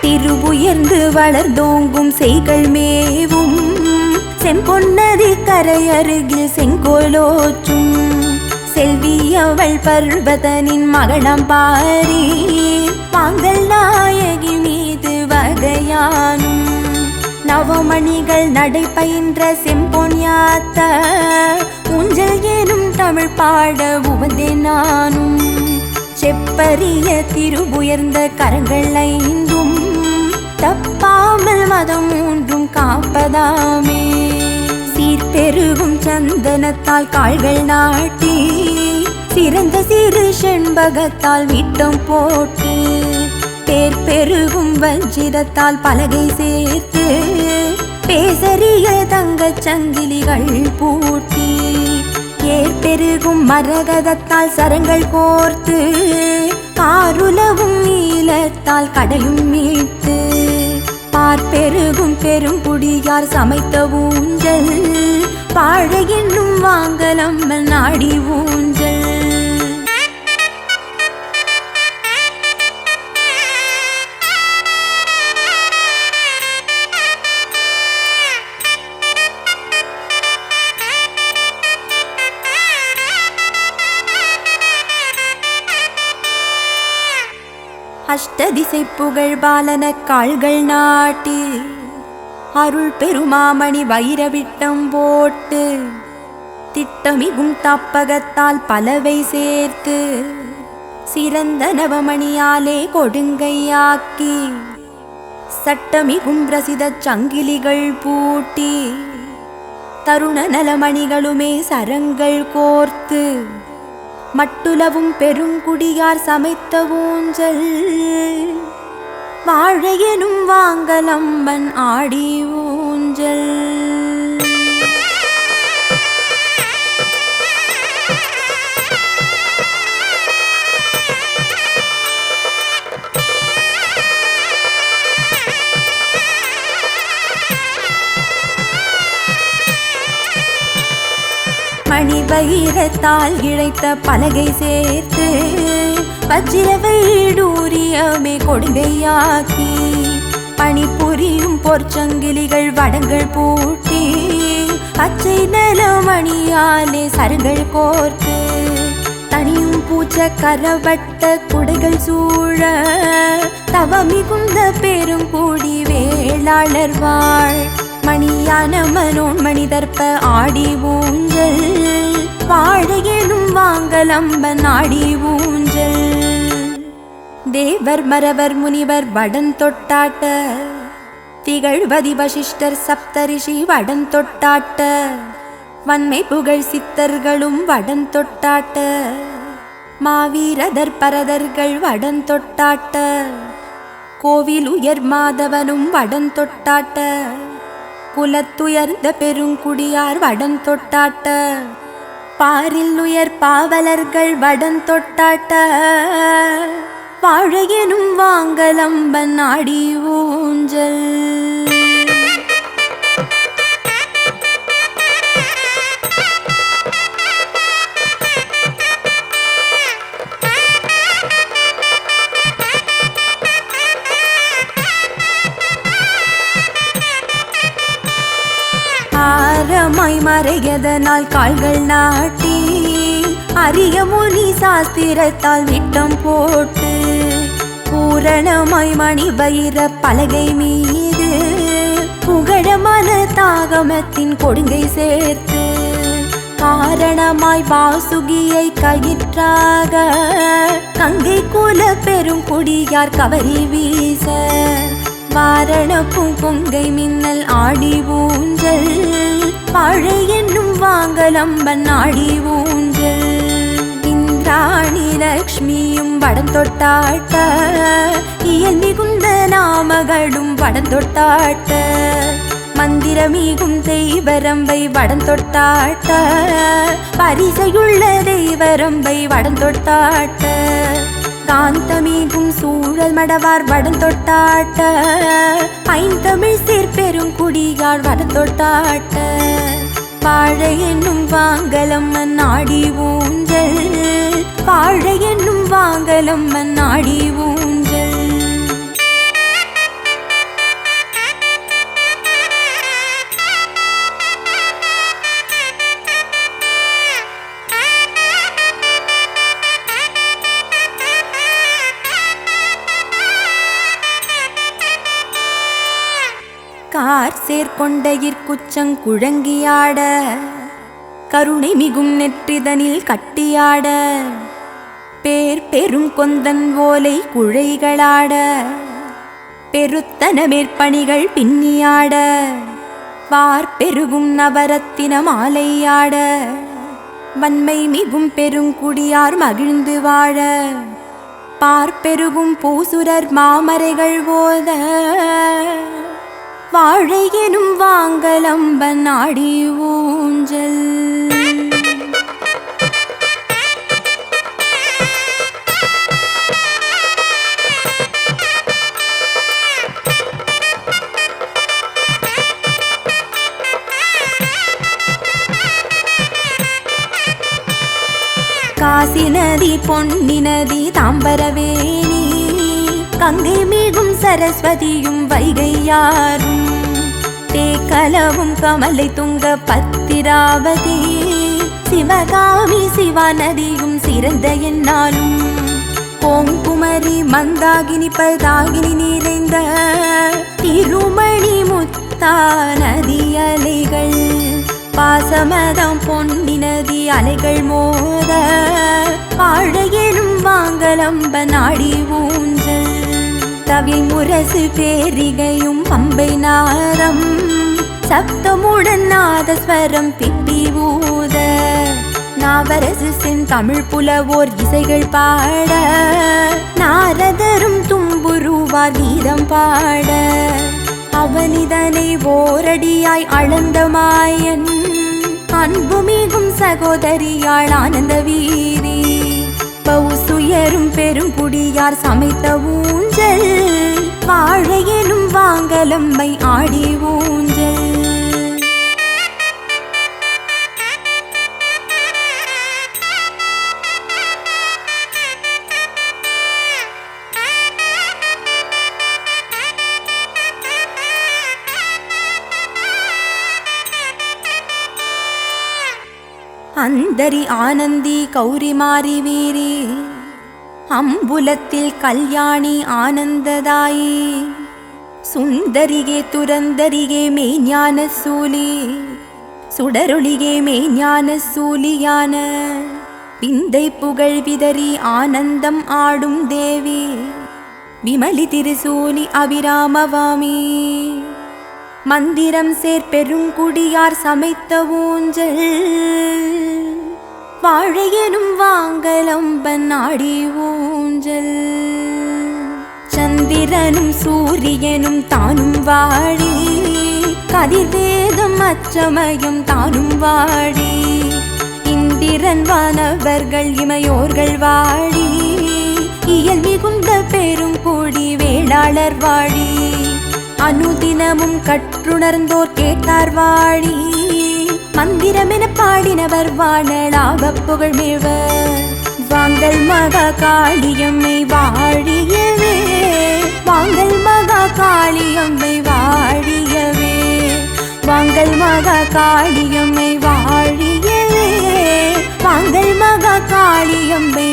திருவுயர்ந்து வளர்ந்தோங்கும் செய்கள் மேவும் செம்பொன்னதி கரையருகில் செங்கோலோற்றும் செல்வி அவள் பர்வதனின் மகளம் பாரி பாங்கல் நாயகி மீது வகையானும் நவமணிகள் நடை பயின்ற செம்பொன் யாத்த ஊஞ்சல் எனும் தமிழ் பாட உவந்தே நானும் செப்பரிய திருவுயர்ந்த கரங்கள் ஐந்தும் தப்பாமல் மதம் மூன்றும் காப்பதாமே சீர்பெருகும் சந்தனத்தால் கால்கள் நாட்டி சிறந்த சிறு செண்பகத்தால் விட்டம் போட்டு பேர் பெருகும் வஞ்சிரத்தால் பலகை சேர்த்து பேசரிய தங்கச் சங்கிலிகள் பூட்டி ஏற்பெருகும் மரகதத்தால் சரங்கள் கோர்த்து காருலவும் நீலத்தால் கடலும் மீட்டு பார்ப்பெருகும் பெரும் குடியார் சமைத்த ஊஞ்சல் வாழ என்னும் வாங்கலம் நாடி ஊஞ்சல் அஷ்டதிசை புகழ் பாலன கால்கள் நாட்டி அருள் பெருமாமணி வைரவிட்டம் போட்டு திட்டமிகும் தப்பகத்தால் பலவை சேர்த்து சிறந்த நவமணியாலே கொடுங்கையாக்கி சட்டமிகும் பிரசித சங்கிலிகள் பூட்டி தருண நலமணிகளுமே சரங்கள் கோர்த்து மட்டுலவும் பெருங்குடியார் சமைத்த ஊஞ்சல் வாழ எனும் வாங்கலம்பன் ஆடி ஊஞ்சல் மணி வைரத்தால் இழைத்த பலகை சேர்த்து வஜ்ர வைடூரியமே கொடுங்கையாக்கி பணிபுரியும் பொற்சங்கிலிகள் வடங்கள் பூட்டி பச்சை நலமணியாலே சரங்கள் கோர்த்து தனியும் பூச்ச கரவட்ட குடைகள் சூழ தவமிகுந்த பெரும் கூடி வேளாளர் வாழ் மணியான மனோன் மணிதர்ப்ப ஆடி ஊஞ்சல் வாழ எனும் வாங்கலம்பன் ஆடி ஊஞ்சல் தேவர் மரவர் முனிவர் வடன் தொட்டாட்ட திகழ்வதி வசிஷ்டர் சப்தரிஷி வடன் தொட்டாட்ட வன்மை புகழ் சித்தர்களும் வடன் தொட்டாட்ட மாவீரதர் பரதர்கள் வடன் தொட்டாட்ட கோவில் உயர் மாதவனும் வடன் தொட்டாட்ட குலத்துயர்ந்த பெருங்குடியார் வடம் தொட்டாட்ட பாரில் உயர் பாவலர்கள் வடம் தொட்டாட்ட வாழ எனும் வாங்கலம்பன் ஆடி ஊஞ்சல் ஆரமாய் மறையதனால் கால்கள் நாட்டி அரிய முனி சாஸ்திரத்தால் விட்டம் போட்டு பூரணமாய் மணி வைர பலகை மீது புகழமல தாகமத்தின் கொடுங்கை சேர்த்து காரணமாய் வாசுகியை கயிற்றாக கங்கை குல பெரும் குடியார் கவரி வீச வாரணப்பும் பொங்கை மின்னல் ஆடி ஊஞ்சல் வாழ என்னும் வாங்கலம்பன் ஆடி ஊஞ்சல் இந்திராணி லக்ஷ்மியும் வடம் தொட்டாட்ட இயல் மிகுந்த நாமகளும் வடம் தொட்டாட்ட மந்திரமீகும் தெய்வரம்பை வடம் தொட்டாட்ட பரிசையுள்ள தெய்வரம்பை வடம் தொட்டாட்ட காந்தமீகும் சூழல் மடவார் வடம் தொட்டாட்ட ஐந்தமிழ் சீர்பெரும் குடியார் வடம் தொட்டாட்ட வாழை என்னும் வாங்கலம் நாடி ஊஞ்சல் வாழை என்னும் வாங்கலம் நாடி ஊஞ்சல் கார் சேர்கொண்ட இற்குச்சங் குழங்கியாட கருணை மிகும் நெற்றிதனில் கட்டியாட பேர் பெரும் கொந்தன் ஓலை குழைகளாட பெருத்தன மேற்பணிகள் பின்னியாட வார் பெருகும் நவரத்தின மாலையாட வன்மை மிகும் பெருங்குடியார் மகிழ்ந்து வாழ பார்ப்பெருகும் பூசுரர் மாமரைகள் ஓத வாழை எனும் வாங்கலம்ப நாடி ஊஞ்சல் காசி நதி பொன்னி நதி தாம்பரவேணி கங்கை மீகும் சரஸ்வதியும் வைகையாரும் தேக்கலவும் கமலை துங்க பத்திராவதி சிவகாமி சிவாநதியும் சிறந்த என்னாலும் கோங்குமரி மந்தாகினி பதாகினி நிறைந்த திருமணி முத்தா நதி அலைகள் பாசமதம் பொன்னி நதி அலைகள் மோத வாழையெனும் வாங்கலம்ப நாடி ஊஞ்சல் தவில் முரசு பேரிகையும் பம்பை நாரம் சப்தமுடன் நாதஸ்வரம் திட்டி ஊத நாவரசு செந்தமிழ் புலவோர் இசைகள் பாட நாரதரும் தும்புருவார் கீதம் பாட அவனிதனை ஓரடியாய் அளந்த மாயன் அன்புமிகும் சகோதரியாள் ஆனந்த வீரி பவுசுயரும் பெருங்குடியார் சமைத்த ஊஞ்சல் வாழை எனும் வாங்கலம்மை ஆடி ஊஞ்சல் அந்தரி ஆனந்தி கௌரி மாரி வீரி அம்புலத்தில் கல்யாணி ஆனந்ததாயி சுந்தரிகே துரந்தரிகே மெய்ஞான சூலி சுடரொளிகே மெய்ஞான சூலியான விந்தை புகழ் விதறி ஆனந்தம் ஆடும் தேவி விமலி திருசூலி அபிராமவாமி மந்திரம் சேர்பெருங்குடியார் சமைத்த ஊஞ்சல் வாழை எனும் வாங்கலம்ப நாடி ஊஞ்சல் சந்திரனும் சூரியனும் தானும் வாழி கதிர்வேதம் அச்சமயம் தானும் வாழி இந்திரன் வானவர்கள் இமையோர்கள் வாழி இயல் மிகுந்த பெரும் கூடி வேளாளர் வாழி அனுதினமும் கற்றுணர்ந்தோர் கேட்டார் வாழி மந்திரமென பாடினவர் வாழலாக புகழ்மேவர் வாங்கல் மகா காளியம்மை வாழியவே வாங்கல் மகா காளியம்மை வாழியவே வாங்கல் மகா காளியம்மை வாழியவே வாங்கல் மகா காளியம்மை